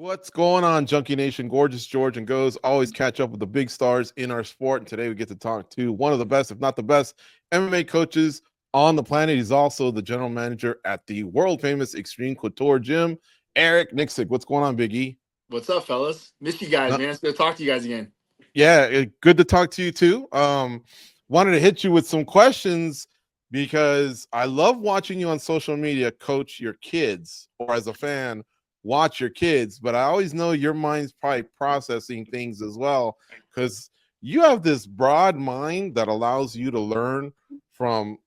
What's going on, Junkie Nation? Gorgeous George and Goes always catch up with the big stars in our sport. And today we get to talk to one of the best, if not the best, MMA coaches on the planet. He's also the general manager at the world famous Xtreme Couture gym, Eric Nicksick. What's going on, Big E? What's up, fellas? Miss you guys, man. It's good to talk to you guys again. Yeah, good to talk to you too. Wanted to hit you with some questions because I love watching you on social media coach your kids, or as a fan, watch your kids, but I always know your mind's probably processing things as well, because you have this broad mind that allows you to learn from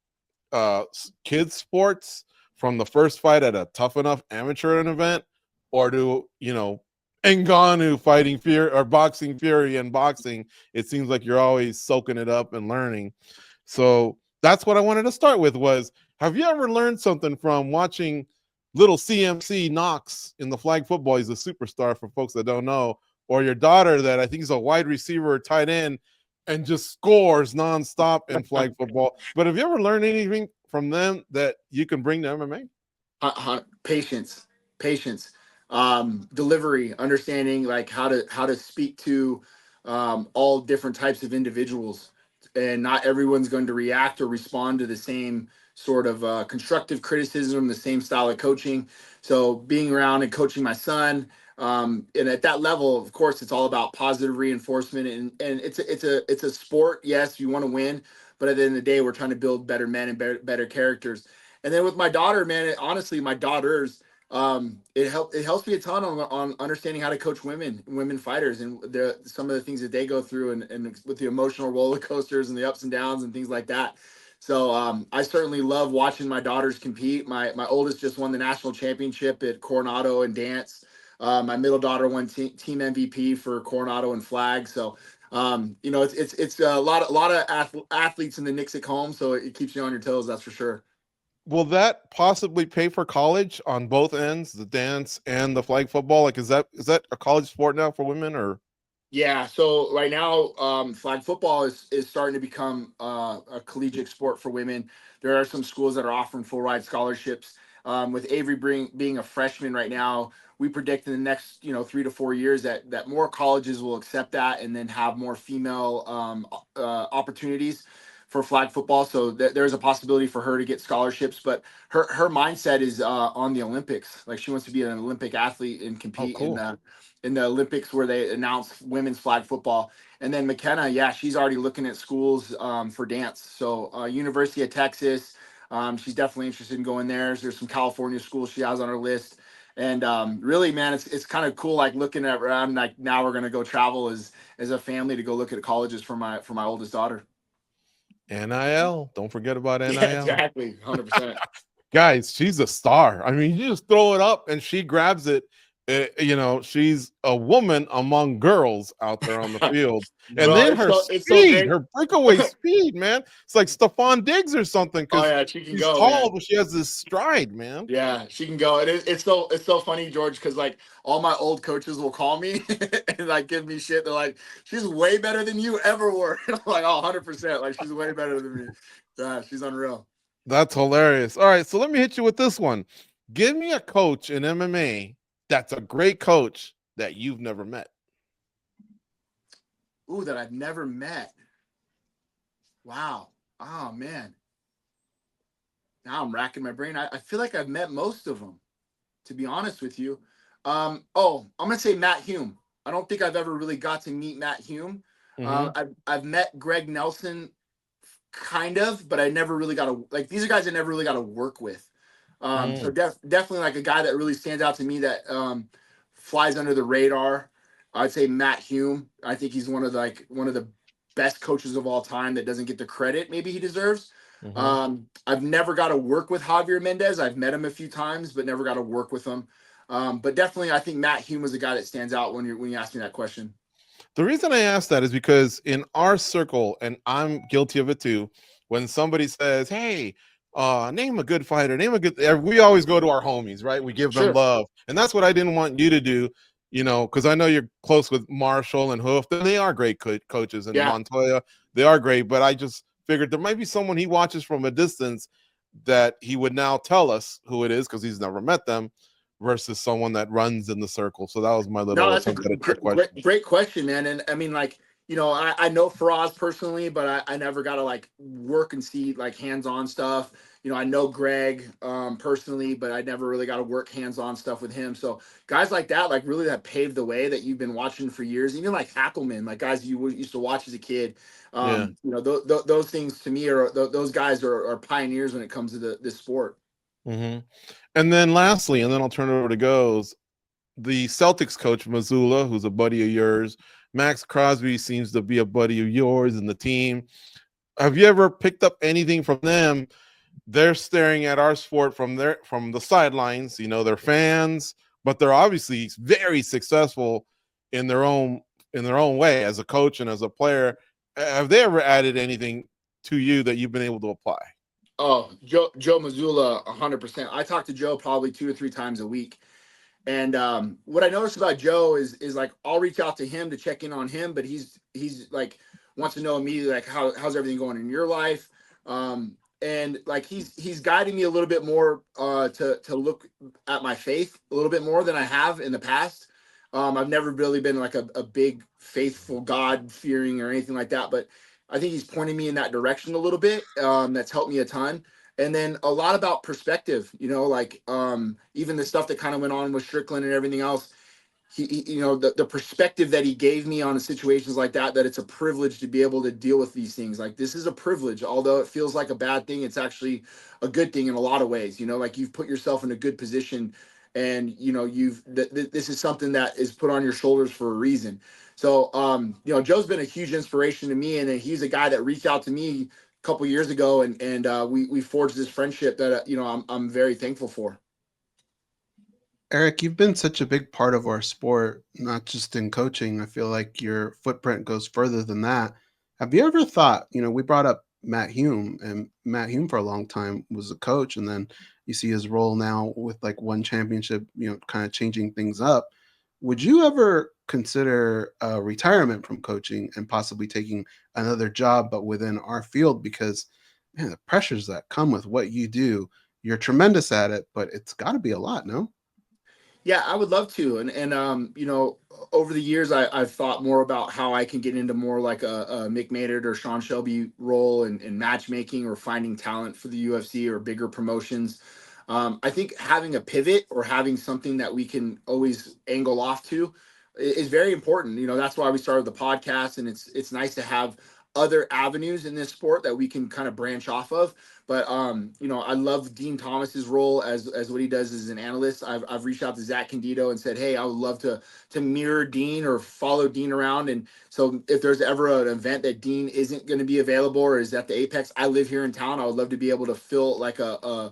kids sports, from the first fight at a Tough Enough amateur event, or to Ngannou fighting Fury or boxing Fury and boxing. It seems like you're always soaking it up and learning. So that's what I wanted to start with was, have you ever learned something from watching little CMC Knox in the flag football? He's a superstar for folks that don't know. Or your daughter that I think is a wide receiver or tight end and just scores nonstop in flag football. But have you ever learned anything from them that you can bring to MMA? Patience, delivery, understanding like how to speak to all different types of individuals, and not everyone's going to react or respond to the same sort of constructive criticism, the same style of coaching. So being around and coaching my son, and at that level, of course, it's all about positive reinforcement, and it's a sport. Yes, you want to win, but at the end of the day, we're trying to build better men and better characters. And then with my daughter, man, honestly, my daughters, it helps me a ton on understanding how to coach women fighters, and some of the things that they go through, and with the emotional roller coasters and the ups and downs and things like that. So I certainly love watching my daughters compete. My oldest just won the national championship at Coronado and dance. My middle daughter won team MVP for Coronado and flag. So it's a lot of athletes in the Nicksick home, so it keeps you on your toes. That's for sure. Will that possibly pay for college on both ends, the dance and the flag football? Like, is that a college sport now for women, or? Yeah, so right now, flag football is starting to become a collegiate sport for women. There are some schools that are offering full ride scholarships. With Avery being a freshman right now, we predict in the next 3 to 4 years that more colleges will accept that, and then have more female opportunities for flag football. So there's a possibility for her to get scholarships, but her mindset is on the Olympics. Like, she wants to be an Olympic athlete and compete in the Olympics where they announce women's flag football. And then McKenna, yeah, she's already looking at schools for dance. So University of Texas, she's definitely interested in going there. There's some California schools she has on her list. And really, man, it's kind of cool, like looking at around, like now we're going to go travel as a family to go look at colleges for my oldest daughter. NIL. Don't forget about NIL. Yeah, exactly. 100%. Guys, she's a star. I mean, you just throw it up and she grabs it. She's a woman among girls out there on the field. And Bro, then her speed, her breakaway speed, man. It's like Stephon Diggs or something. Oh yeah, she can she's go, tall, man. but she has this stride, man. Yeah, she can go. It's so funny, George, because like all my old coaches will call me and like give me shit. They're like, she's way better than you ever were. And I'm like, oh, 100%. Like, she's way better than me. Yeah, she's unreal. That's hilarious. All right, so let me hit you with this one. Give me a coach in MMA that's a great coach that you've never met. Ooh, that I've never met. Wow. Oh, man. Now I'm racking my brain. I feel like I've met most of them, to be honest with you. I'm going to say Matt Hume. I don't think I've ever really got to meet Matt Hume. Mm-hmm. I've met Greg Nelson, kind of, but I never really got to, like, these are guys I never really got to work with. So definitely like a guy that really stands out to me that flies under the radar. I'd say Matt Hume. I think he's one of the best coaches of all time that doesn't get the credit maybe he deserves. Mm-hmm. I've never got to work with Javier Mendez. I've met him a few times, but never got to work with him. But definitely, I think Matt Hume is a guy that stands out when you ask me that question. The reason I ask that is because in our circle, and I'm guilty of it too, when somebody says, hey, name a good fighter, we always go to our homies, right? We give them love. And that's what I didn't want you to do, because I know you're close with Marshall and Hoof. They are great coaches, and Montoya, they are great. But I just figured there might be someone he watches from a distance that he would now tell us who it is because he's never met them, versus someone that runs in the circle? So that was my No, little that's a attempt at a trick question. great question, man. And I mean, like, you know, I know Faraz personally, but I never got to like work and see like hands-on stuff. You know, I know Greg personally, but I never really got to work hands-on stuff with him. So guys like that, like really that paved the way that you've been watching for years. Even like Hackelman, like guys you used to watch as a kid. Yeah. You know, those things to me are those guys are pioneers when it comes to this sport. Mm-hmm. And then lastly, and then I'll turn it over to Goes, the Celtics coach, Missoula, who's a buddy of yours. Max Crosby seems to be a buddy of yours and the team. Have you ever picked up anything from them? They're staring at our sport from the sidelines. You know, they're fans, but they're obviously very successful in their own way as a coach and as a player. Have they ever added anything to you that you've been able to apply? Oh, Joe Missoula, 100%. I talk to Joe probably 2 to 3 times a week. And what I noticed about Joe is like I'll reach out to him to check in on him, but he's like wants to know immediately like how's everything going in your life, and like he's guiding me a little bit more to look at my faith a little bit more than I have in the past. I've never really been like a big faithful God fearing or anything like that, but I think he's pointing me in that direction a little bit. That's helped me a ton. And then a lot about perspective, you know, like even the stuff that kind of went on with Strickland and everything else. He you know, the perspective that he gave me on situations like that it's a privilege to be able to deal with these things. Like this is a privilege, although it feels like a bad thing, it's actually a good thing in a lot of ways. You know, like you've put yourself in a good position, and you know this is something that is put on your shoulders for a reason. So you know, Joe's been a huge inspiration to me, and he's a guy that reached out to me couple years ago, and we forged this friendship that you know I'm very thankful for. Eric, you've been such a big part of our sport, not just in coaching. I feel like your footprint goes further than that. Have you ever thought, you know, we brought up Matt Hume, and Matt Hume for a long time was a coach, and then you see his role now with like one championship, you know, kind of changing things up. Would you ever consider retirement from coaching and possibly taking another job, but within our field? Because man, the pressures that come with what you do, you're tremendous at it, but it's got to be a lot, no? Yeah, I would love to. And you know, over the years, I've thought more about how I can get into more like a Mick Maynard or Sean Shelby role in matchmaking or finding talent for the UFC or bigger promotions. I think having a pivot or having something that we can always angle off to is very important. You know, that's why we started the podcast, and it's nice to have other avenues in this sport that we can kind of branch off of. But you know, I love Dean Thomas's role as what he does as an analyst. I've reached out to Zach Candido and said, hey, I would love to mirror Dean or follow Dean around. And so if there's ever an event that Dean isn't going to be available or is at the Apex, I live here in town, I would love to be able to fill like a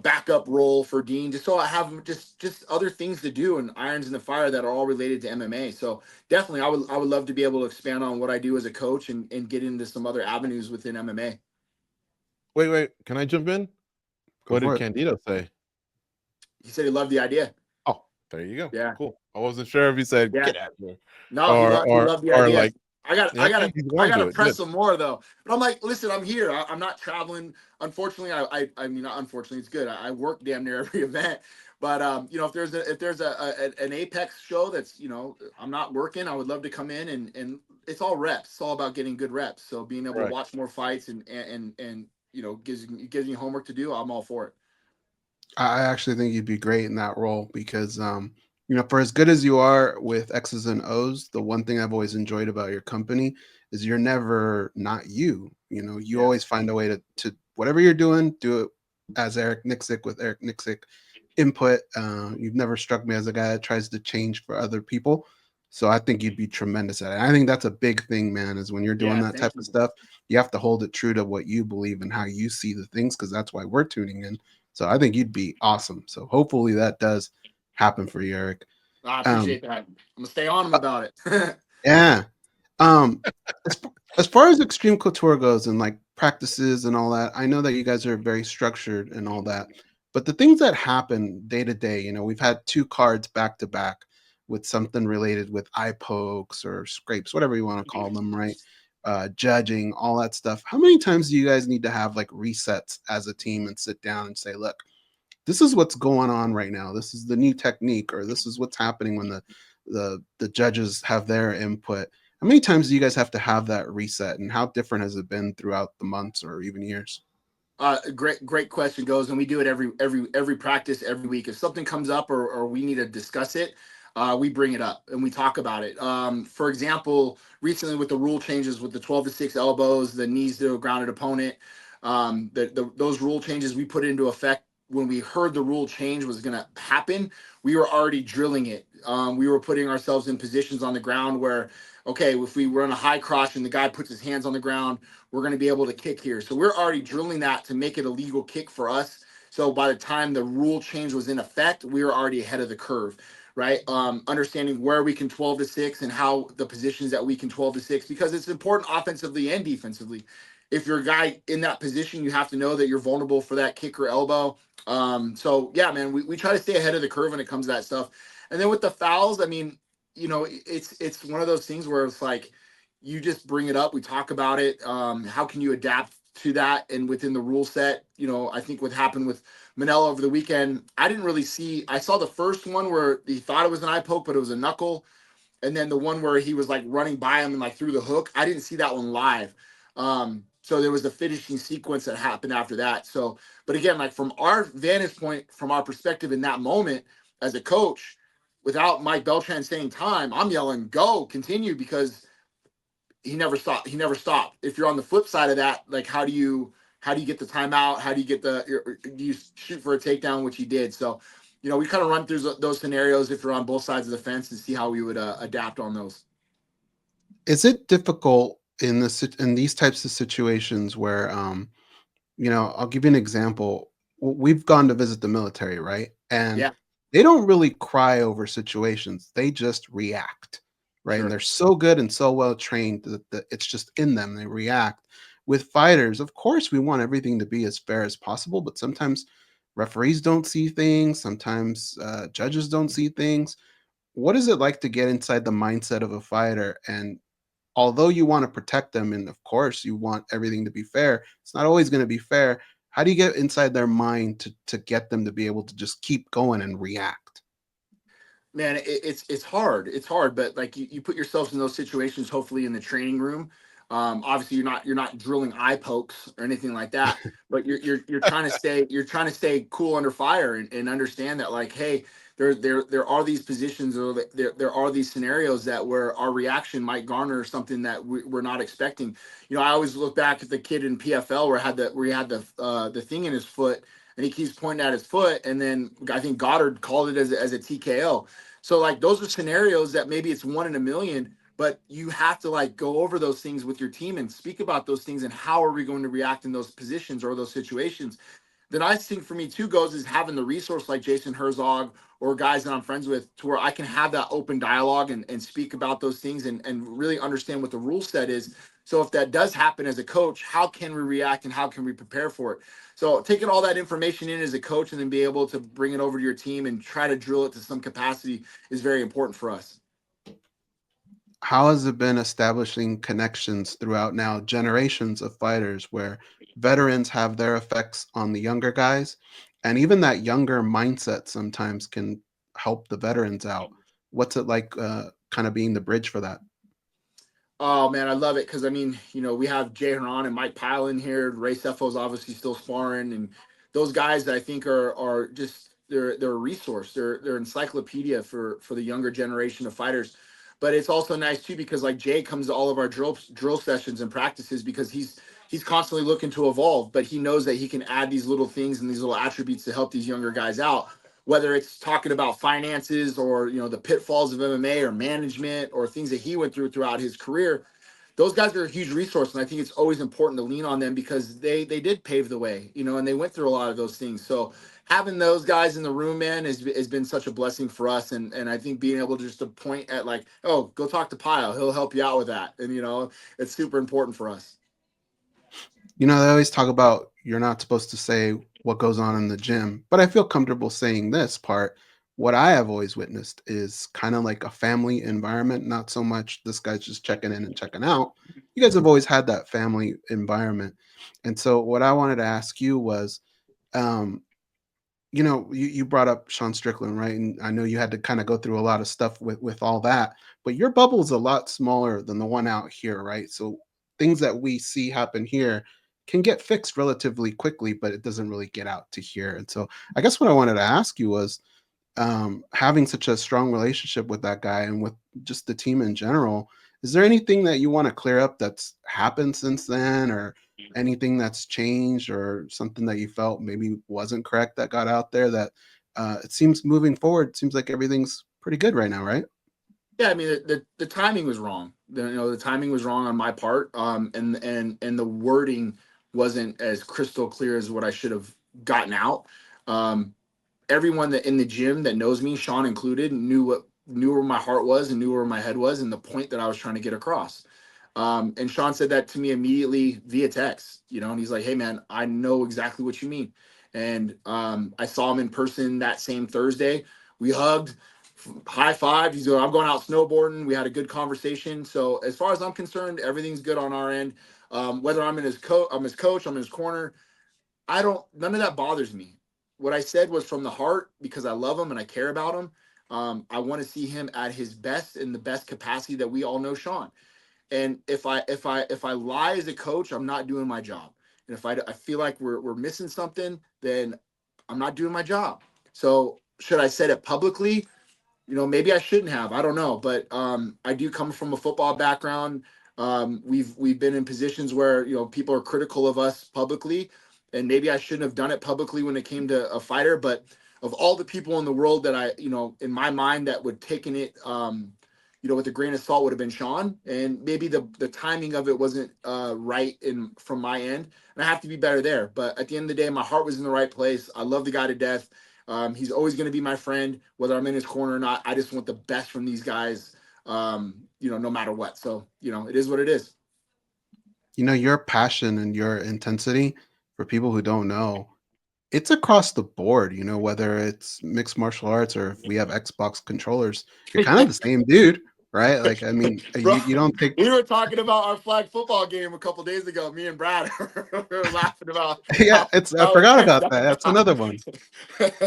backup role for Dean, just so I have just other things to do and irons in the fire that are all related to MMA. So definitely I would love to be able to expand on what I do as a coach and get into some other avenues within MMA. Wait, can I jump in? Go What did for it. Candido say? He said he loved the idea. Oh, there you go. Yeah. Cool. I wasn't sure if he said Yeah. get out here. No, he loved the or idea. like I got he's going to to it. press Good. some more though. But I'm like, listen, I'm here. I'm not traveling. Unfortunately, I mean, not unfortunately, it's good. I work damn near every event. But you know, if there's an Apex show that's, you know, I'm not working, I would love to come in and it's all reps. It's all about getting good reps. So being able to watch more fights and you know, gives you homework to do, I'm all for it. I actually think you'd be great in that role because, you know, for as good as you are with X's and O's, the one thing I've always enjoyed about your company is you're never not you. You know, you always find a way to whatever you're doing, do it as Eric Nicksick with Eric Nicksick input. You've never struck me as a guy that tries to change for other people. So I think you'd be tremendous at it. I think that's a big thing, man, is when you're doing that type of stuff, you have to hold it true to what you believe and how you see the things, because that's why we're tuning in. So I think you'd be awesome. So hopefully that does happen for you, Eric. I appreciate that. I'm gonna stay on him about it. Yeah. As far as Xtreme Couture goes and like practices and all that, I know that you guys are very structured and all that, but the things that happen day to day, you know, we've had 2 cards back to back with something related with eye pokes or scrapes, whatever you want to call them, right? Judging, all that stuff. How many times do you guys need to have like resets as a team and sit down and say, look, this is what's going on right now. This is the new technique, or this is what's happening when the judges have their input. How many times do you guys have to have that reset, and how different has it been throughout the months or even years? Great question, goes, and we do it every practice, every week. If something comes up or we need to discuss it, we bring it up and we talk about it. For example, recently with the rule changes with the 12-6 elbows, the knees to a grounded opponent, those rule changes we put into effect when we heard the rule change was going to happen. We were already drilling it. We were putting ourselves in positions on the ground where, okay, if we run a high cross and the guy puts his hands on the ground, we're going to be able to kick here. So we're already drilling that to make it a legal kick for us. So by the time the rule change was in effect, we were already ahead of the curve, right? Understanding where we can 12-6 and how the positions that we can 12-6, because it's important offensively and defensively. If you're a guy in that position, you have to know that you're vulnerable for that kick or elbow. So yeah, man, we try to stay ahead of the curve when it comes to that stuff. And then with the fouls, I mean, it's one of those things where it's like, you just bring it up, we talk about it. How can you adapt to that? And within the rule set, I think what happened with Manella over the weekend, I saw the first one where he thought it was an eye poke, but it was a knuckle. And then the one where he was like running by him and like through the hook, I didn't see that one live. So there was the finishing sequence that happened after that. So, but again, like from our vantage point, from our perspective in that moment as a coach, without Mike Beltran saying time, I'm yelling, go, continue, because he never stopped. If you're on the flip side of that, like how do you get the timeout? How do you get do you shoot for a takedown, which he did? So, we kind of run through those scenarios if you're on both sides of the fence and see how we would adapt on those. Is it difficult in these types of situations where I'll give you an example. We've gone to visit the military, right? And Yeah, they don't really cry over situations. They just react, right? And sure. they're so good and so well trained that it's just in them. They react. With fighters, of course, we want everything to be as fair as possible, but sometimes referees don't see things. Sometimes judges don't see things. What is it like to get inside the mindset of a fighter? And although you want to protect them, and of course you want everything to be fair, it's not always going to be fair. How do you get inside their mind to get them to be able to just keep going and react? Man, it's hard. It's hard, but like you put yourselves in those situations, hopefully in the training room. Obviously you're not drilling eye pokes or anything like that, but you're trying to stay cool under fire and understand that, like, hey, there are these positions, or there are these scenarios that where our reaction might garner something that we're not expecting. I always look back at the kid in PFL where he had the thing in his foot, and he keeps pointing at his foot, and then I think Goddard called it as a TKO. So like those are scenarios that maybe it's 1 in a million, but you have to like go over those things with your team and speak about those things and how are we going to react in those positions or those situations. The nice thing for me too goes is having the resource like Jason Herzog or guys that I'm friends with, to where I can have that open dialogue and speak about those things and really understand what the rule set is. So if that does happen as a coach, how can we react and how can we prepare for it? So taking all that information in as a coach and then be able to bring it over to your team and try to drill it to some capacity is very important for us. How has it been establishing connections throughout now generations of fighters, where veterans have their effects on the younger guys, and even that younger mindset sometimes can help the veterans out? What's it like kind of being the bridge for that? Oh man, I love it because I mean, we have Jay Heron and Mike Pyle in here. Ray Cefo's obviously still sparring, and those guys that I think are just they're a resource. They're encyclopedia for the younger generation of fighters. But it's also nice too because like Jay comes to all of our drill sessions and practices because he's constantly looking to evolve, but he knows that he can add these little things and these little attributes to help these younger guys out. Whether it's talking about finances or the pitfalls of MMA or management or things that he went through throughout his career, those guys are a huge resource, and I think it's always important to lean on them because they did pave the way, and they went through a lot of those things. So having those guys in the room, man, has been such a blessing for us, and I think being able to just to point at like, oh, go talk to Pyle, he'll help you out with that, and it's super important for us. They always talk about you're not supposed to say what goes on in the gym, but I feel comfortable saying this part. What I have always witnessed is kind of like a family environment, not so much this guy's just checking in and checking out. You guys have always had that family environment. And so what I wanted to ask you was, um, you brought up Sean Strickland, right? And I know you had to kind of go through a lot of stuff with all that, but your bubble is a lot smaller than the one out here, right? So things that we see happen here can get fixed relatively quickly, but it doesn't really get out to here. And so I guess what I wanted to ask you was, having such a strong relationship with that guy and with just the team in general, is there anything that you want to clear up that's happened since then, or anything that's changed, or something that you felt maybe wasn't correct that got out there that it seems moving forward, it seems like everything's pretty good right now, right? Yeah, I mean the timing was wrong. The timing was wrong on my part, and the wording wasn't as crystal clear as what I should have gotten out. Um, Everyone that in the gym that knows me, Sean included, knew where my heart was and knew where my head was and the point that I was trying to get across. And Sean said that to me immediately via text, and he's like, "Hey man, I know exactly what you mean." And I saw him in person that same Thursday. We hugged, high five. He's going, "I'm going out snowboarding." We had a good conversation. So as far as I'm concerned, everything's good on our end. Whether I'm his coach, I'm in his corner. None of that bothers me. What I said was from the heart because I love him and I care about him. I want to see him at his best in the best capacity that we all know Sean. And if I lie as a coach, I'm not doing my job. And if I feel like we're missing something, then I'm not doing my job. So should I said it publicly? Maybe I shouldn't have. I don't know, but I do come from a football background. We've been in positions where people are critical of us publicly, and maybe I shouldn't have done it publicly when it came to a fighter. But of all the people in the world that I, in my mind, that would taken it, with a grain of salt would have been Sean, and maybe the timing of it wasn't right from my end, and I have to be better there. But at the end of the day, my heart was in the right place. I love the guy to death. He's always going to be my friend, whether I'm in his corner or not. I just want the best from these guys, no matter what. So, it is what it is. Your passion and your intensity, for people who don't know, it's across the board, whether it's mixed martial arts or if we have Xbox controllers, you're kind of the same dude, right? Like, I mean, Bro, you don't take. we were talking about our flag football game a couple days ago. Me and Brad we were laughing about Yeah, I forgot about that. That's how another one.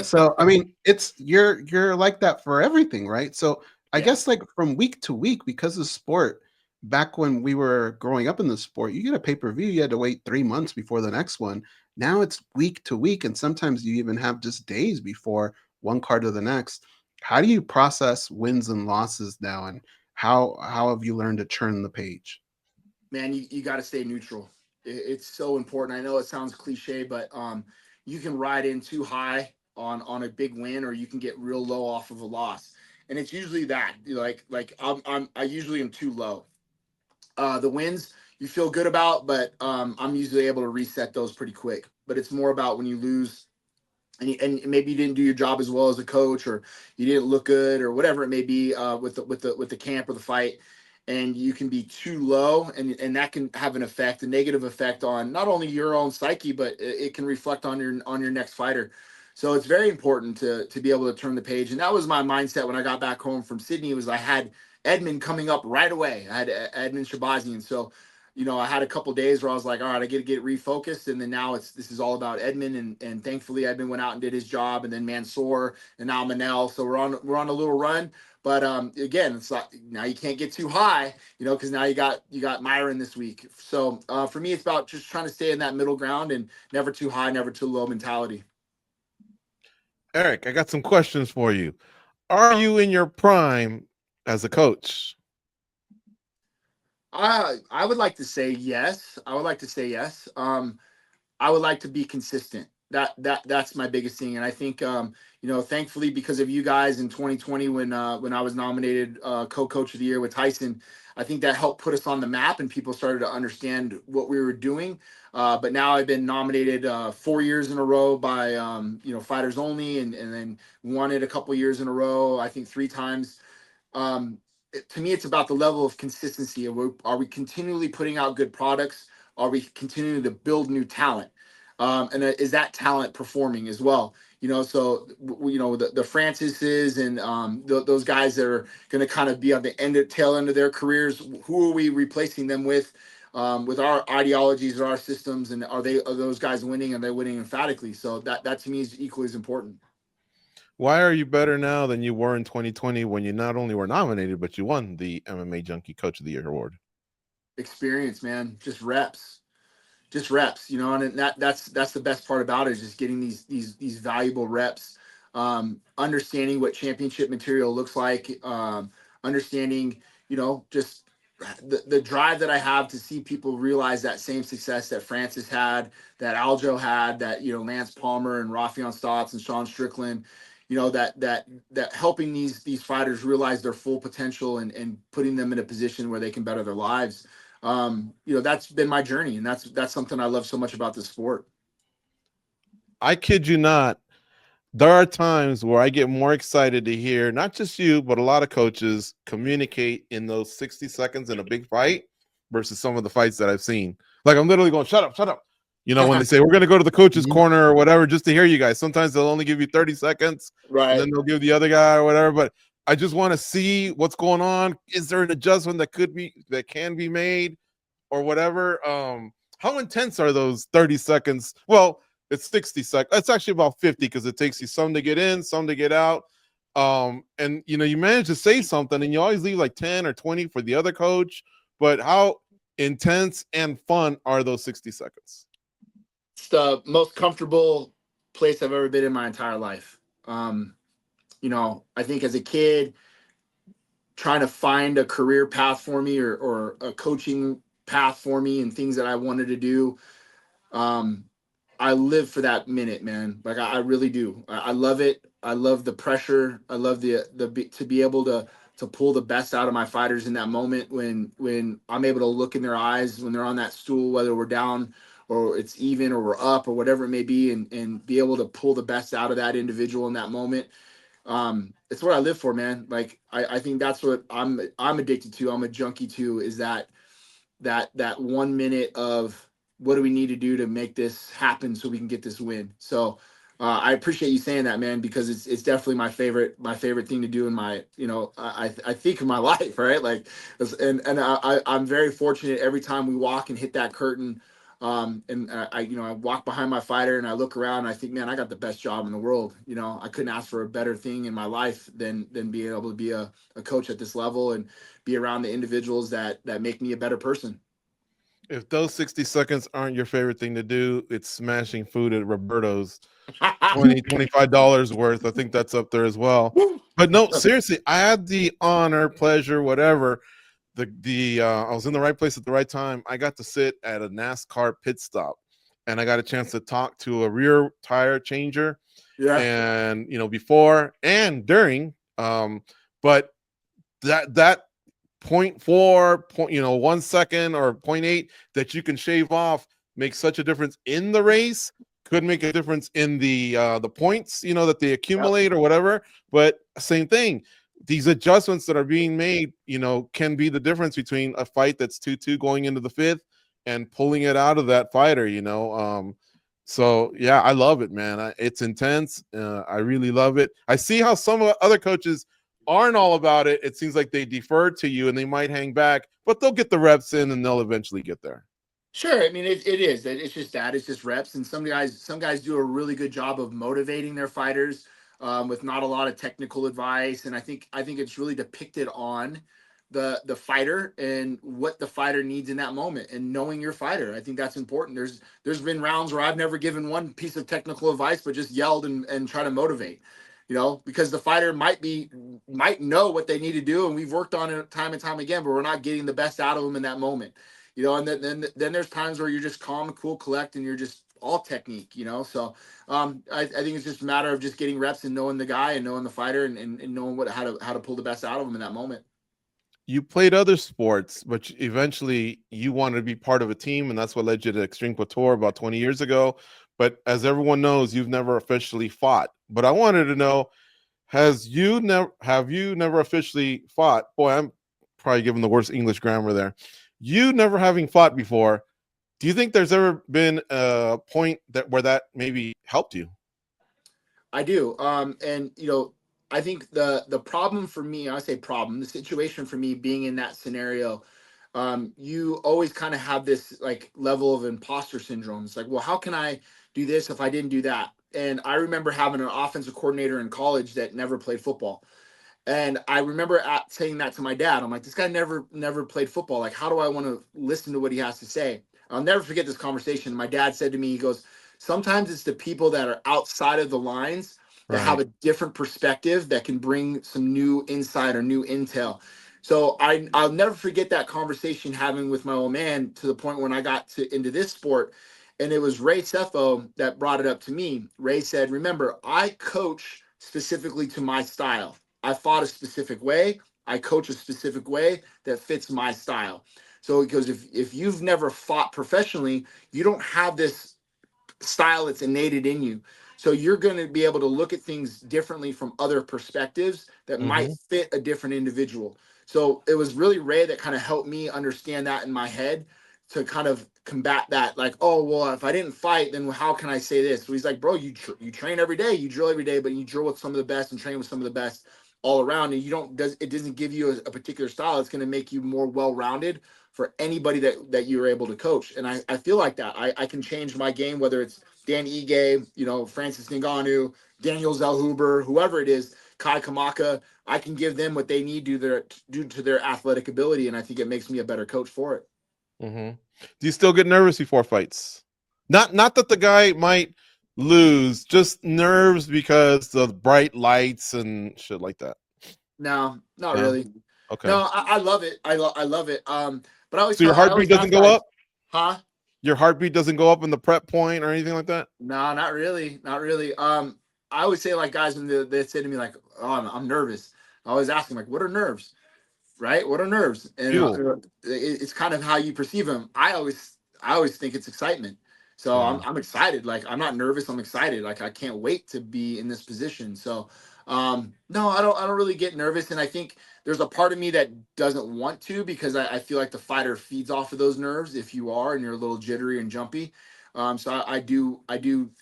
So, I mean, you're like that for everything, right? So, I yeah. guess like from week to week, because of sport, back when we were growing up in the sport, you get a pay-per-view, you had to wait 3 months before the next one. Now it's week to week, and sometimes you even have just days before one card to the next. How do you process wins and losses now, and how have you learned to turn the page? Man, you got to stay neutral. It's so important. I know it sounds cliche, but you can ride in too high on a big win, or you can get real low off of a loss. And it's usually that, I usually am too low. The wins you feel good about, but I'm usually able to reset those pretty quick. But it's more about when you lose, and maybe you didn't do your job as well as a coach, or you didn't look good, or whatever it may be, with the camp or the fight, and you can be too low, and that can have a negative effect on not only your own psyche, but it can reflect on your next fighter. So it's very important to be able to turn the page, and that was my mindset when I got back home from Sydney. Was I had Edmund coming up right away. I had Edmund Shabazian, so I had a couple days where I was like, all right, I got to get refocused. And then now this is all about Edmund. And thankfully Edmund went out and did his job, and then Mansoor, and now Manel. So we're on a little run. But again, it's like now you can't get too high, because now you got Myron this week. So for me, it's about just trying to stay in that middle ground and never too high, never too low mentality. Eric, I got some questions for you. Are you in your prime as a coach? I would like to say yes. I would like to say yes. I would like to be consistent. That's my biggest thing. And I think, thankfully, because of you guys in 2020, when I was nominated co-coach of the year with Tyson, I think that helped put us on the map and people started to understand what we were doing. But now I've been nominated 4 years in a row by, Fighters Only, and then won it a couple years in a row, I think 3 times. To me, it's about the level of consistency. Are we continually putting out good products? Are we continuing to build new talent? And is that talent performing as well? So the Francises and those guys that are going to kind of be on the tail end of their careers. Who are we replacing them with? with our ideologies or our systems, and are those guys winning, and they're winning emphatically. So that to me is equally as important. Why are you better now than you were in 2020 when you not only were nominated, but you won the MMA Junkie Coach of the Year award? Experience, man. Just reps, and that's the best part about it, is just getting these valuable reps, understanding what championship material looks like, understanding, just the drive that I have to see people realize that same success that Francis had, that Aljo had, that, Lance Palmer and Rafion Stotts and Sean Strickland, that helping these fighters realize their full potential and putting them in a position where they can better their lives. That's been my journey, and that's something I love so much about the sport. I kid you not. There are times where I get more excited to hear not just you, but a lot of coaches communicate in those 60 seconds in a big fight versus some of the fights that I've seen. Like, I'm literally going, shut up. When they say we're going to go to the coach's corner or whatever, just to hear you guys. Sometimes they'll only give you 30 seconds, right? And then they'll give the other guy or whatever. But I just want to see what's going on. Is there an adjustment that can be made or whatever? How intense are those 30 seconds? Well, it's 60 seconds. It's actually about 50 because it takes you some to get in, some to get out. And you manage to say something and you always leave like 10 or 20 for the other coach. But how intense and fun are those 60 seconds? It's the most comfortable place I've ever been in my entire life. I think as a kid, trying to find a career path for me or a coaching path for me and things that I wanted to do, I live for that minute, man. Like I really do. I love it. I love the pressure. I love the to be able to pull the best out of my fighters in that moment when I'm able to look in their eyes when they're on that stool, whether we're down or it's even or we're up or whatever it may be, and be able to pull the best out of that individual in that moment. It's what I live for, man. Like I think that's what I'm addicted to. I'm a junkie to, is that 1 minute of what do we need to do to make this happen so we can get this win. So I appreciate you saying that, man, because it's definitely my favorite thing to do in my, I think in my life, right? Like, and I'm very fortunate every time we walk and hit that curtain. And I walk behind my fighter and I look around and I think, man, I got the best job in the world. I couldn't ask for a better thing in my life than being able to be a coach at this level and be around the individuals that make me a better person. If those 60 seconds aren't your favorite thing to do, it's smashing food at Roberto's. $25 worth. I think that's up there as well. But no, seriously, I had the honor, pleasure, whatever. I was in the right place at the right time. I got to sit at a NASCAR pit stop, and I got a chance to talk to a rear tire changer. Yeah. And before and during, but that 0.4 1 second or 0.8 that you can shave off makes such a difference in the race. Could make a difference in the points that they accumulate or whatever. But same thing, these adjustments that are being made can be the difference between a fight that's 2-2 going into the fifth and pulling it out of that fighter. So yeah, I love it, man. It's intense. I really love it. I see how some of the other coaches aren't all about it. It seems like they defer to you and they might hang back, but they'll get the reps in and they'll eventually get there. Sure. I mean, it is. It's just reps. And some guys do a really good job of motivating their fighters with not a lot of technical advice. And I think it's really depicted on the fighter and what the fighter needs in that moment and knowing your fighter. I think that's important. There's been rounds where I've never given one piece of technical advice, but just yelled and try to motivate. Because the fighter might know what they need to do, and we've worked on it time and time again, but we're not getting the best out of them in that moment. And then there's times where you're just calm, cool, collect, and you're just all technique. So I think it's just a matter of just getting reps and knowing the guy and knowing the fighter and knowing how to pull the best out of them in that moment. You played other sports, but eventually you wanted to be part of a team, and that's what led you to Xtreme Couture about 20 years ago. But as everyone knows, you've never officially fought. But I wanted to know, have you never officially fought? Boy, I'm probably giving the worst English grammar there. You never having fought before, do you think there's ever been a point where that maybe helped you? I do. And I think the problem for me, I say problem, the situation for me being in that scenario, you always kind of have this like level of imposter syndrome. It's like, well, how can I do this if I didn't do that? And I remember having an offensive coordinator in college that never played football. And I remember saying that to my dad. I'm like, this guy never played football. Like, how do I want to listen to what he has to say? I'll never forget this conversation. My dad said to me, he goes, sometimes it's the people that are outside of the lines that have a different perspective that can bring some new insight or new intel. So I'll never forget that conversation having with my old man, to the point when I got into this sport. And it was Ray Sefo that brought it up to me. Ray said, remember, I coach specifically to my style. I fought a specific way. I coach a specific way that fits my style. So because if you've never fought professionally, you don't have this style that's innate in you. So you're going to be able to look at things differently from other perspectives that might fit a different individual. So it was really Ray that kind of helped me understand that in my head, to kind of combat that. Like, oh, well, if I didn't fight, then how can I say this? So he's like, bro, you train every day, you drill every day, but you drill with some of the best and train with some of the best all around. And it doesn't give you a particular style. It's going to make you more well-rounded for anybody that you're able to coach. And I feel like that I can change my game, whether it's Dan Ige, Francis Ngannou, Daniel Zellhuber, whoever it is, Kai Kamaka. I can give them what they need due to their athletic ability, and I think it makes me a better coach for it. Do you still get nervous before fights? Not that the guy might lose, just nerves because the bright lights and shit like that. No, not really. Okay. No, I love it. I love it. But I always, so your heartbeat doesn't go up? Huh? Your heartbeat doesn't go up in the prep point or anything like that? No, not really. Not really. I always say, like, guys, when they say to me, like, oh, I'm nervous, I always ask them, like, what are nerves? Right? What are nerves? And it's kind of how you perceive them. I always think it's excitement. So I'm excited. Like, I'm not nervous. I'm excited. Like, I can't wait to be in this position. So, no, I don't really get nervous. And I think there's a part of me that doesn't want to, because I feel like the fighter feeds off of those nerves if you are, and you're a little jittery and jumpy. So I do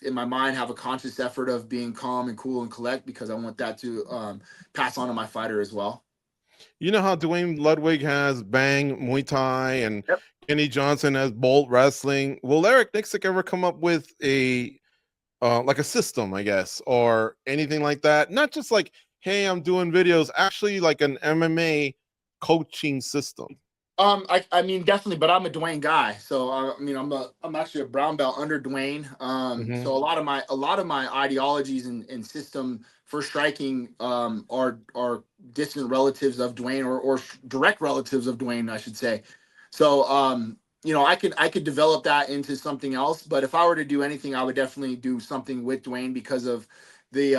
in my mind have a conscious effort of being calm and cool and collect, because I want that to pass on to my fighter as well. You know how Dwayne Ludwig has Bang Muay Thai and Kenny Johnson has Bolt Wrestling? Will Eric Nicksick ever come up with a like a system, I guess, or anything like that? Not just like, hey, I'm doing videos, actually like an MMA coaching system. I mean, definitely, but I'm a Dwayne guy. So I mean, I'm actually a brown belt under Dwayne. So a lot of my ideologies and system for striking are distant relatives of Dwayne, or direct relatives of Dwayne, I should say. So I could develop that into something else, but if I were to do anything, I would definitely do something with Dwayne, because of the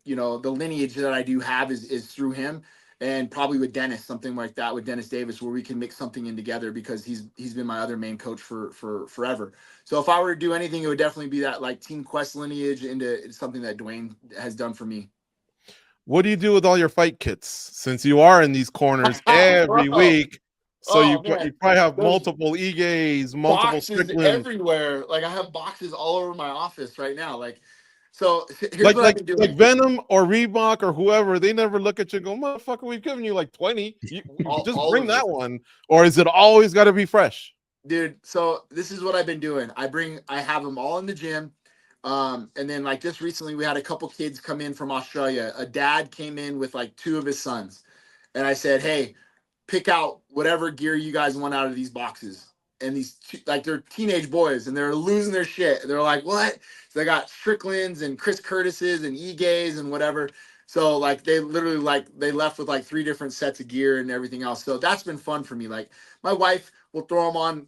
the lineage that I do have is through him. And probably with Dennis, something like that with Dennis Davis, where we can mix something in together, because he's been my other main coach for forever. So if I were to do anything, it would definitely be that, like, Team Quest lineage into something that Dwayne has done for me. What do you do with all your fight kits, since you are in these corners every week? So you probably have multiple Iges, multiple boxes Strickland everywhere. Like, I have boxes all over my office right now. Like, so here's like what I've been doing. like Venom or Reebok or whoever, they never look at you and go, motherfucker, we've given you like 20. Just bring that one. Or is it always got to be fresh? Dude, so this is what I've been doing. I have them all in the gym. And then, like, just recently we had a couple kids come in from Australia. A dad came in with like 2 of his sons. And I said, hey, pick out whatever gear you guys want out of these boxes. And they're teenage boys, and they're losing their shit. They're like, what? So they got Stricklands and Chris Curtis's and Iges and whatever. So, like, they literally, they left with like 3 different sets of gear and everything else. So that's been fun for me. Like, my wife will throw them on.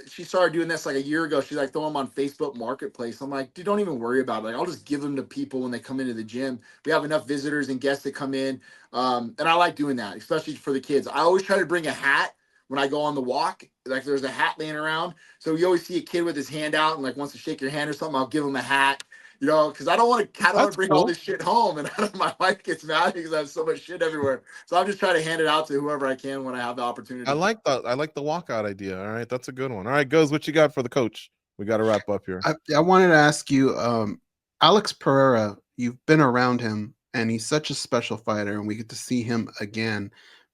She started doing this like a year ago. She's like, throw them on Facebook Marketplace. I'm like, dude, don't even worry about it. Like, I'll just give them to people when they come into the gym. We have enough visitors and guests that come in. And I like doing that, especially for the kids. I always try to bring a hat when I go on the walk. Like, there's a hat laying around. So you always see a kid with his hand out and like wants to shake your hand or something. I'll give him a hat, because I don't want to bring all this shit home. And my wife gets mad because I have so much shit everywhere. So I'm just trying to hand it out to whoever I can when I have the opportunity. I like the walkout idea. All right. That's a good one. All right, Goes, what you got for the coach? We got to wrap up here. I wanted to ask you, Alex Pereira, you've been around him, and he's such a special fighter, and we get to see him again.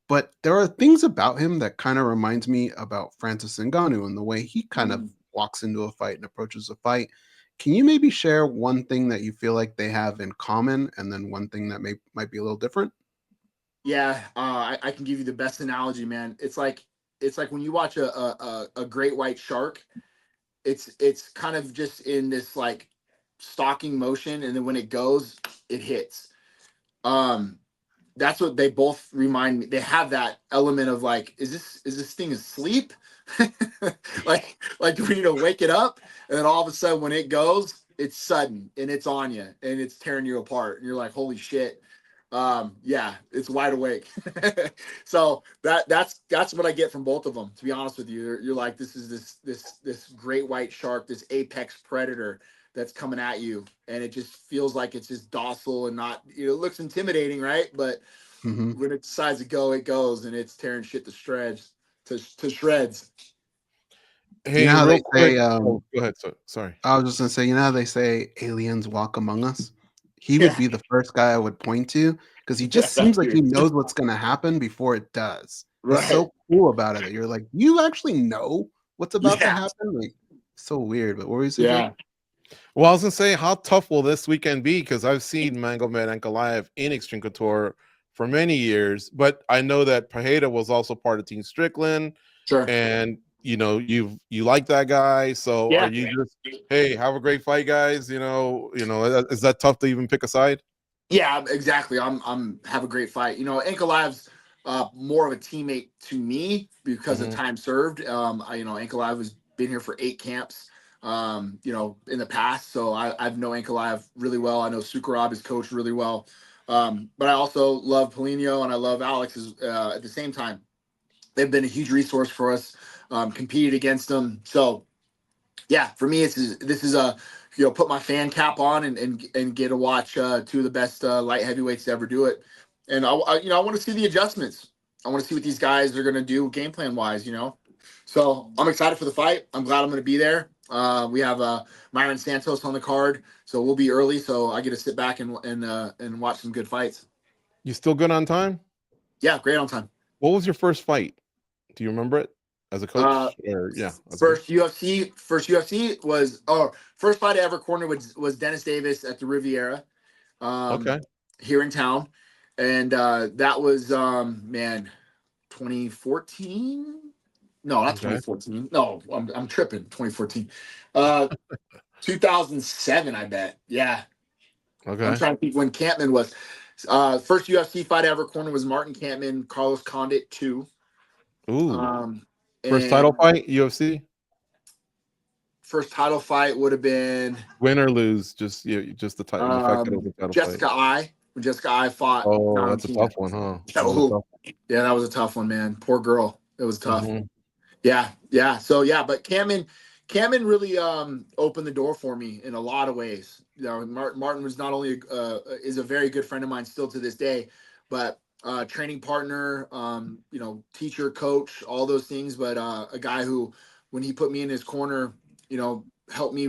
But there are things about him that kind of reminds me about Francis Ngannou and the way he kind of Mhm. walks into a fight and approaches a fight. Can you maybe share one thing that you feel like they have in common, and then one thing that might be a little different? Yeah, I can give you the best analogy, man. It's like when you watch a great white shark. It's kind of just in this like stalking motion, and then when it goes, it hits. Um, that's what they both remind me. They have that element of like, is this thing asleep? like do we need to wake it up? And then all of a sudden, when it goes, it's sudden and it's on you and it's tearing you apart, and you're like, holy shit. Yeah, it's wide awake. So that's what I get from both of them. To be honest with you, you're like, this is this great white shark, this apex predator that's coming at you, and it just feels like it's just docile and not, it looks intimidating, right? But Hmm. when it decides to go, it goes, and it's tearing shit to shreds. To shreds. You know Hey, how real they quick. say, Oh, go ahead. Sorry. I was just gonna say, you know how they say aliens walk among us? He would Yeah, be the first guy I would point to because he yeah, just seems that like he dude. knows what's gonna happen before it does. He's Right. so cool about it that you're like, you actually know what's about to Yeah. happen? Like, so weird. But what were you saying, Jake? Yeah. Well, I was gonna say, how tough will this weekend be? Because I've seen Mangomed and Goliath in Xtreme Couture for many years, but I know that Pereira was also part of Team Strickland, Sure. and you like that guy. So are Yeah. you just, hey, have a great fight, guys? Is that tough to even pick a side? Yeah, exactly. I'm have a great fight. Ankle Live's more of a teammate to me because of Hmm. time served. Ankle Live has been here for 8 camps, in the past. So I've known Ankle Live really well. I know Sukarab, his coach, really well. But I also love Polino and I love Alex at the same time. They've been a huge resource for us. Competed against them. So yeah, for me, this is a put my fan cap on and get to watch two of the best light heavyweights to ever do it. And I want to see the adjustments. I want to see what these guys are going to do game plan wise. So I'm excited for the fight. I'm glad I'm going to be there. We have Myron Santos on the card, so we'll be early. So I get to sit back and watch some good fights. You still good on time? Yeah, great on time. What was your first fight? Do you remember it as a Uh, coach? Or yeah, as a coach? first UFC was first fight I ever cornered was Dennis Davis at the Riviera, um, Okay. here in town, and that was man, 2014. No, not Okay. 2014. No, I'm tripping. 2014, uh, 2007. I bet. Yeah, I'm Okay. trying to think when Campman was. First UFC fight I ever cornered was Martin Campman, Carlos Condit 2. Ooh. Um, First title and fight, UFC? first title fight would have been Win or lose, just just the fact that it was a title fight. Jessica I. When Jessica I fought Oh, that's a Valentina. tough one, huh? That was a Oh, tough yeah, that was a tough one, man. Poor girl. It was one. tough. Mhm. Yeah, yeah. So yeah, but Cameron really opened the door for me in a lot of ways. Martin was not only is a very good friend of mine still to this day, but training partner, teacher, coach, all those things. But a guy who, when he put me in his corner, helped me,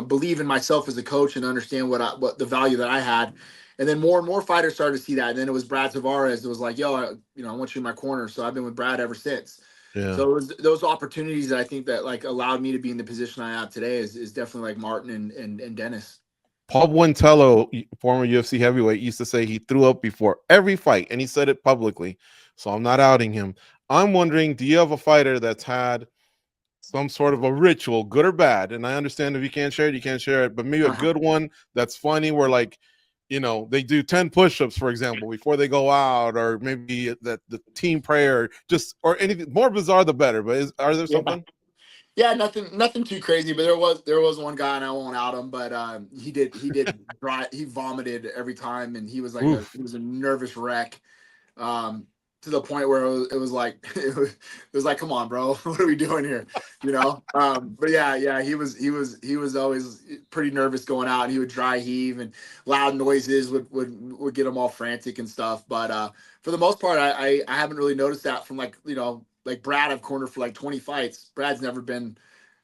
believe in myself as a coach and understand what the value that I had. And then more and more fighters started to see that. And then it was Brad Tavares that was like, yo, I want you in my corner. So I've been with Brad ever since. Yeah. So it was those opportunities that I think that like allowed me to be in the position I have today is definitely like Martin and Dennis. Paul Buentello, former UFC heavyweight, used to say he threw up before every fight, and he said it publicly. So I'm not outing him. I'm wondering, do you have a fighter that's had some sort of a ritual, good or bad? And I understand if you can't share it, you can't share it, but maybe a good one that's funny where like, they do 10 push-ups, for example, before they go out, or maybe that the team prayer, just, or anything more bizarre, the better. But are there Yeah. something? Yeah, nothing too crazy, but there was one guy, and I won't out him, but he did he vomited every time, and he was like Oof. he was a nervous wreck. um, to the point where it was like it was like, come on, bro, what are we doing here? But yeah, he was always pretty nervous going out, and he would dry heave, and loud noises would get him all frantic and stuff. But for the most part, I haven't really noticed that from like Brad. I've cornered for like 20 fights. Brad's never been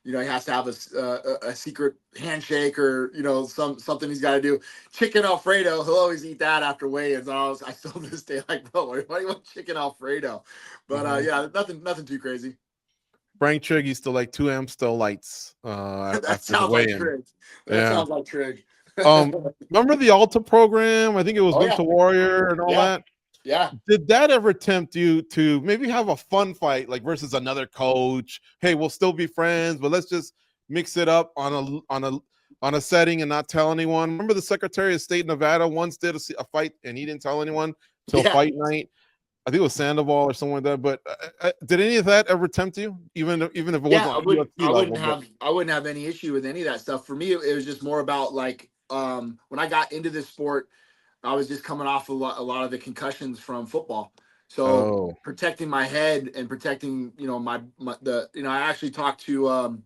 You know, he has to have a secret handshake or, you know, something he's got to do. Chicken Alfredo, he'll always eat that after weigh-ins. I still to this day like, bro, why do you want chicken Alfredo? But yeah, nothing too crazy. Frank Trigg used to like 2 Amstel lights That after the sounds like weigh-in. Trig. That Yeah. sounds like Trig. Remember the Alta program? I think it was Oh, Luke yeah. the Warrior and all Yeah. that. Yeah. Did that ever tempt you to maybe have a fun fight, like versus another coach? Hey, we'll still be friends, but let's just mix it up on a setting and not tell anyone. Remember the Secretary of State Nevada once did a fight and he didn't tell anyone till fight night. I think it was Sandoval or something like that. But did any of that ever tempt you, even if it wasn't I wouldn't, UFC level? I wouldn't have any issue with any of that stuff. For me, it was just more about like when I got into this sport, I was just coming off a lot of the concussions from football. So protecting my head and protecting, you know, I actually talked to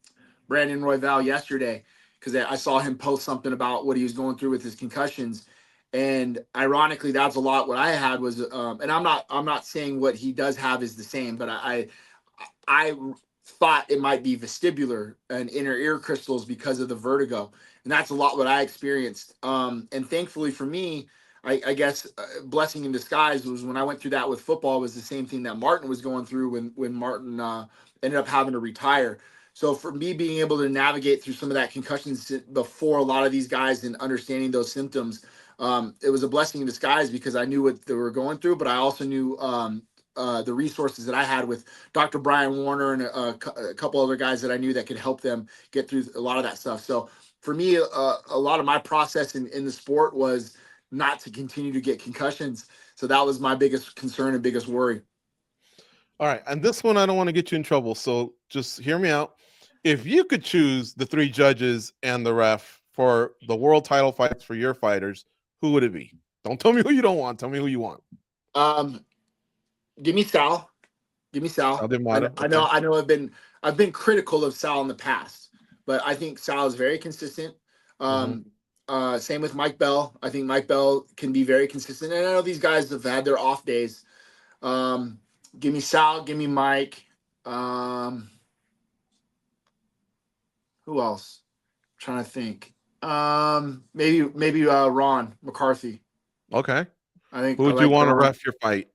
Brandon Royval yesterday because I saw him post something about what he was going through with his concussions. And ironically, that's a lot what I had was, and I'm not saying what he does have is the same, but I thought it might be vestibular and inner ear crystals because of the vertigo. And that's a lot what I experienced. And thankfully for me, I guess blessing in disguise was when I went through that with football was the same thing that Martin was going through when Martin ended up having to retire. So for me being able to navigate through some of that concussions before a lot of these guys and understanding those symptoms, it was a blessing in disguise because I knew what they were going through, but I also knew the resources that I had with Dr. Brian Warner and a couple other guys that I knew that could help them get through a lot of that stuff. So for me, a lot of my process in the sport was not to continue to get concussions. So that was my biggest concern and biggest worry. All right. And this one, I don't want to get you in trouble. So just hear me out. If you could choose the 3 judges and the ref for the world title fights for your fighters, who would it be? Don't tell me who you don't want. Tell me who you want. Give me Sal. Give me Sal. I know I've been critical of Sal in the past, but I think Sal is very consistent. Same with Mike Bell. I think Mike Bell can be very consistent. And I know these guys have had their off days. Give me Sal. Give me Mike. Who else? I'm trying to think. Maybe Ron McCarthy. Okay. I think. Who would you want to ref your fight?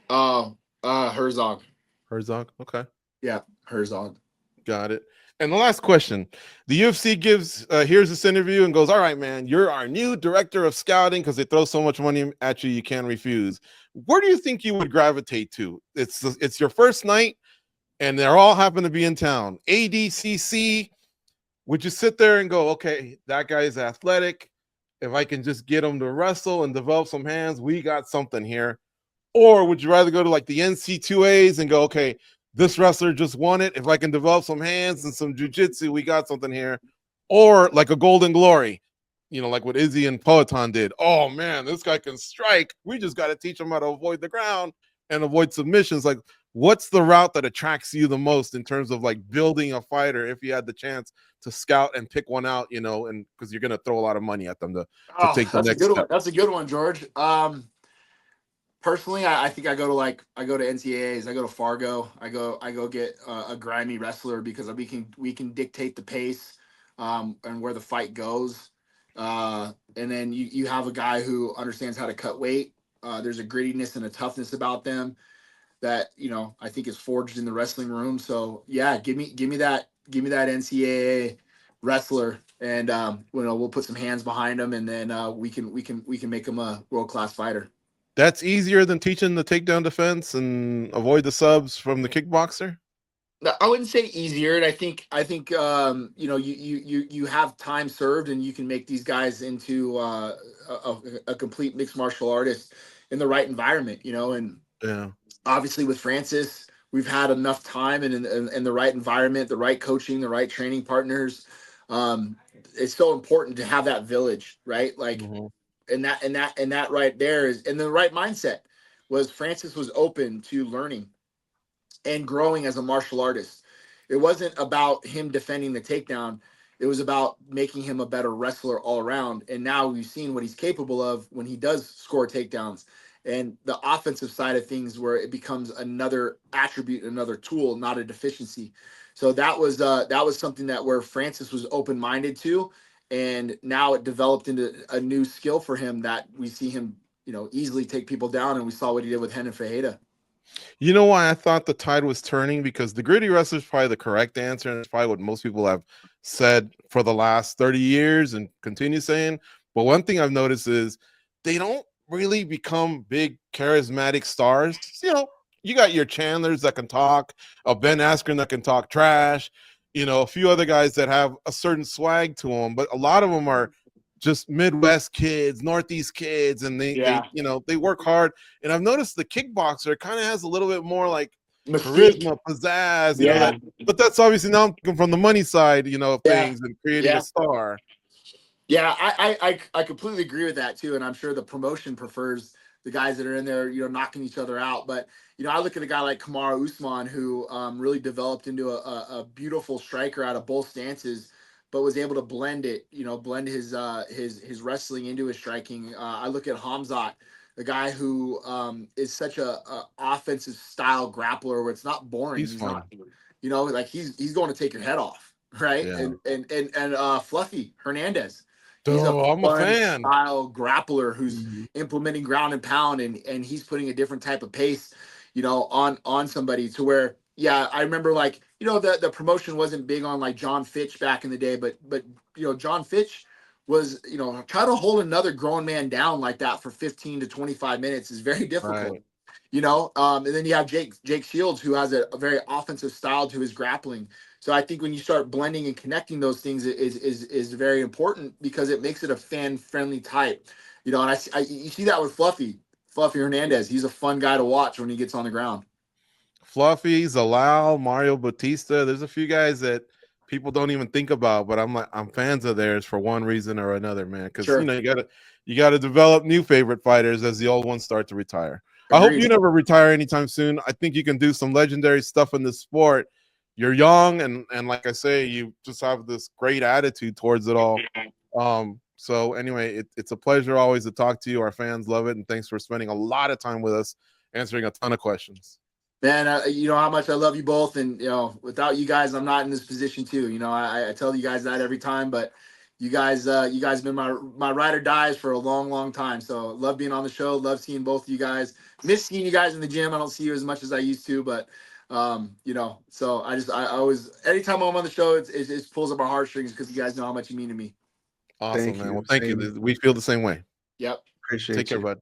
Herzog. Herzog. Okay. Yeah, Herzog. Got it. And the last question, the UFC hears this interview and goes, all right, man, you're our new director of scouting because they throw so much money at you, you can't refuse. Where do you think you would gravitate to? It's your first night and they're all happen to be in town. ADCC, would you sit there and go, okay, that guy is athletic. If I can just get him to wrestle and develop some hands, we got something here. Or would you rather go to like the NC2As and go, okay, this wrestler just won it. If I can develop some hands and some jiu-jitsu, we got something here. Or like a Golden Glory, you know, like what Izzy and Poetan did. Oh, man, this guy can strike. We just got to teach him how to avoid the ground and avoid submissions. Like, what's the route that attracts you the most in terms of like building a fighter if you had the chance to scout and pick one out, you know, and because you're going to throw a lot of money at them to take the next step. That's a good one, George. Personally, I think I go to NCAAs. I go to Fargo. I go get a grimy wrestler because we can dictate the pace and where the fight goes. And then you have a guy who understands how to cut weight. There's a grittiness and a toughness about them that, you know, I think is forged in the wrestling room. So yeah, give me that NCAA wrestler, and we'll put some hands behind him, and then we can make him a world-class fighter. That's easier than teaching the takedown defense and avoid the subs from the kickboxer? I wouldn't say easier. And I think you have time served, and you can make these guys into a complete mixed martial artist in the right environment, you know. And yeah, obviously with Francis, we've had enough time and in the right environment, the right coaching, the right training partners. It's so important to have that village, right? Like, and that right there is, and the right mindset was Francis was open to learning and growing as a martial artist. It wasn't about him defending the takedown. It was about making him a better wrestler all around. And now we've seen what he's capable of when he does score takedowns. and the offensive side of things where it becomes another attribute, another tool, not a deficiency. So that was something that where Francis was open-minded to, and now it developed into a new skill for him that we see him, easily take people down, and we saw what he did with Renan Fajeda. You know why I thought the tide was turning? Because the gritty wrestler is probably the correct answer, and it's probably what most people have said for the last 30 years and continue saying. But one thing I've noticed is they don't really become big charismatic stars. You got your Chandlers that can talk, a Ben Askren that can talk trash, a few other guys that have a certain swag to them, but a lot of them are just Midwest kids, Northeast kids, and they work hard. And I've noticed the kickboxer kind of has a little bit more like Mystique. charisma, pizzazz, but that's obviously now I'm thinking from the money side, of things and creating a star. Yeah, I completely agree with that too, and I'm sure the promotion prefers the guys that are in there, knocking each other out. But I look at a guy like Kamaru Usman, who really developed into a beautiful striker out of both stances, but was able to blend his wrestling into his striking. I look at Hamzat, the guy who is such a offensive style grappler where it's not boring. He's fun. Not, like he's going to take your head off, right? Yeah. And Fluffy Hernandez. I'm a fan. Style grappler who's implementing ground and pound, and he's putting a different type of pace, on somebody to where, I remember the promotion wasn't big on like John Fitch back in the day, but John Fitch was, try to hold another grown man down like that for 15 to 25 minutes is very difficult. Right. And then you have Jake Shields, who has a very offensive style to his grappling. So I think when you start blending and connecting those things is very important, because it makes it a fan-friendly type. And you see that with Fluffy Hernandez. He's a fun guy to watch when he gets on the ground. Fluffy, Zalal, Mario Bautista. There's a few guys that people don't even think about, but I'm fans of theirs for one reason or another, man. Because you gotta develop new favorite fighters as the old ones start to retire. Agreed. I hope you never retire anytime soon. I think you can do some legendary stuff in this sport. You're young, and like I say, you just have this great attitude towards it all. So anyway, it's a pleasure always to talk to you. Our fans love it, and thanks for spending a lot of time with us, answering a ton of questions. Man, you know how much I love you both, and without you guys, I'm not in this position too. I tell you guys that every time, but you guys been my ride or dies for a long, long time. So love being on the show, love seeing both of you guys. Miss seeing you guys in the gym. I don't see you as much as I used to, but so I always, anytime I'm on the show, it pulls up our heartstrings, because you guys know how much you mean to me. Awesome, man. Well, thank you. We feel the same way. Yep. Appreciate it. Take care, bud.